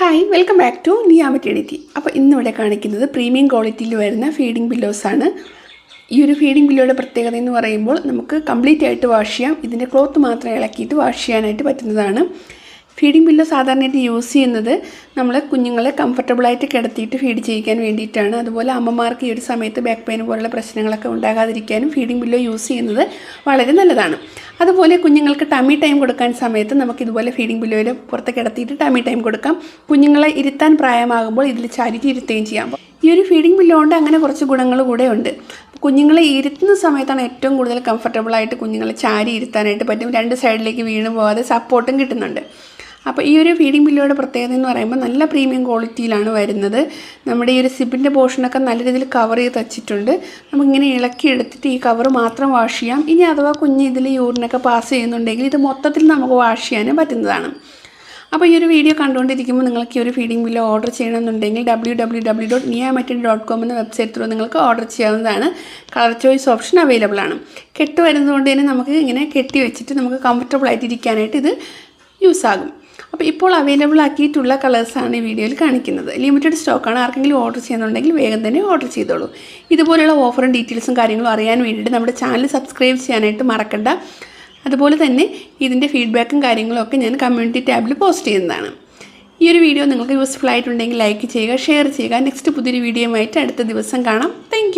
Hi welcome back to നിയ maternity. അപ്പോൾ ഇന്നിവിടെ കാണിക്കുന്നത് പ്രീമിയം ക്വാളിറ്റിയിൽ വരുന്ന ഫീഡിംഗ് പില്ലോസാണ്. ഈ ഒരു ഫീഡിംഗ് പില്ലോയുടെ പ്രത്യേകത എന്ന് പറയുമ്പോൾ നമുക്ക് കംപ്ലീറ്റ് ആയിട്ട് വാഷ് ചെയ്യാം. ഇതിൻ്റെ ക്ലോത്ത് മാത്രം ഇളക്കിയിട്ട് വാഷ് ചെയ്യാനായിട്ട് പറ്റുന്നതാണ്. ഫീഡിംഗ് പില്ലോ സാധാരണയായിട്ട് യൂസ് ചെയ്യുന്നത് നമ്മൾ കുഞ്ഞുങ്ങളെ കംഫർട്ടബിളായിട്ട് കിടത്തിയിട്ട് ഫീഡ് ചെയ്യിക്കാൻ വേണ്ടിയിട്ടാണ്. അതുപോലെ അമ്മമാർക്ക് ഈ ഒരു സമയത്ത് ബാക്ക് പെയിൻ പോലുള്ള പ്രശ്നങ്ങളൊക്കെ ഉണ്ടാകാതിരിക്കാനും ഫീഡിംഗ് പില്ലോ യൂസ് ചെയ്യുന്നത് വളരെ നല്ലതാണ്. അതുപോലെ കുഞ്ഞുങ്ങൾക്ക് ടമ്മി ടൈം കൊടുക്കാൻ സമയത്ത് നമുക്ക് ഇതുപോലെ ഫീഡിംഗ് പില്ലോയിൽ പുറത്ത് കിടത്തിയിട്ട് ടമ്മി ടൈം കൊടുക്കാം. കുഞ്ഞുങ്ങളെ ഇരുത്താൻ പ്രായമാകുമ്പോൾ ഇതിൽ ചാരിറ്റി ഇരുത്തുകയും ചെയ്യാം. ഈ ഒരു ഫീഡിംഗ് പില്ലോ കൊണ്ട് അങ്ങനെ കുറച്ച് ഗുണങ്ങൾ കൂടെ ഉണ്ട്. കുഞ്ഞുങ്ങളെ ഇരുത്തുന്ന സമയത്താണ് ഏറ്റവും കൂടുതൽ കംഫർട്ടബിളായിട്ട് കുഞ്ഞുങ്ങളെ ചാരി ഇരുത്താനായിട്ട് പറ്റും. രണ്ട് സൈഡിലേക്ക് വീണ് പോകാതെ സപ്പോർട്ടും കിട്ടുന്നുണ്ട്. അപ്പോൾ ഈ ഒരു ഫീഡിംഗ് പില്ലോയുടെ പ്രത്യേകത എന്ന് പറയുമ്പോൾ നല്ല പ്രീമിയം ക്വാളിറ്റിയിലാണ് വരുന്നത്. നമ്മുടെ ഈ ഒരു സിബിൻ്റെ പോർഷനൊക്കെ നല്ല രീതിയിൽ കവർ ചെയ്ത് തച്ചിട്ടുണ്ട്. നമുക്കിങ്ങനെ ഇളക്കി എടുത്തിട്ട് ഈ കവർ മാത്രം വാഷ് ചെയ്യാം. ഇനി അഥവാ കുഞ്ഞ് ഇതിൽ യൂറിനൊക്കെ പാസ് ചെയ്യുന്നുണ്ടെങ്കിൽ ഇത് മൊത്തത്തിൽ നമുക്ക് വാഷ് ചെയ്യാനും പറ്റുന്നതാണ്. അപ്പോൾ ഈ ഒരു വീഡിയോ കണ്ടുകൊണ്ടിരിക്കുമ്പോൾ നിങ്ങൾക്ക് ഈ ഒരു ഫീഡിംഗ് പില്ലോ ഓർഡർ ചെയ്യണമെന്നുണ്ടെങ്കിൽ www.niyamaternity.com എന്ന വെബ്സൈറ്റ് ത്രൂ നിങ്ങൾക്ക് ഓർഡർ ചെയ്യാവുന്നതാണ്. കളർ ചോയ്സ് ഓപ്ഷൻ അവൈലബിൾ ആണ്. കെട്ട് വരുന്നതുകൊണ്ട് തന്നെ നമുക്ക് ഇങ്ങനെ കെട്ടി വെച്ചിട്ട് നമുക്ക് കംഫർട്ടബിളായിട്ട് ഇരിക്കാനായിട്ട് ഇത് യൂസ് ആകും. അപ്പോൾ ഇപ്പോൾ അവൈലബിൾ ആക്കിയിട്ടുള്ള കളേഴ്സാണ് ഈ വീഡിയോയിൽ കാണിക്കുന്നത്. ലിമിറ്റഡ് സ്റ്റോക്കാണ്. ആർക്കെങ്കിലും ഓർഡർ ചെയ്യുന്നുണ്ടെങ്കിൽ വേഗം തന്നെ ഓർഡർ ചെയ്തോളൂ. ഇതുപോലെയുള്ള ഓഫറും ഡീറ്റെയിൽസും കാര്യങ്ങളും അറിയാൻ വേണ്ടിയിട്ട് നമ്മുടെ ചാനൽ സബ്സ്ക്രൈബ് ചെയ്യാനായിട്ട് മറക്കണ്ട. അതുപോലെ തന്നെ ഇതിൻ്റെ ഫീഡ്ബാക്കും കാര്യങ്ങളും ഒക്കെ ഞാൻ കമ്മ്യൂണിറ്റി ടാബിൽ പോസ്റ്റ് ചെയ്യുന്നതാണ്. ഈ ഒരു വീഡിയോ നിങ്ങൾക്ക് യൂസ്ഫുൾ ആയിട്ടുണ്ടെങ്കിൽ ലൈക്ക് ചെയ്യുക, ഷെയർ ചെയ്യുക. നെക്സ്റ്റ് പുതിയൊരു വീഡിയോയുമായിട്ട് അടുത്ത ദിവസം കാണാം. താങ്ക്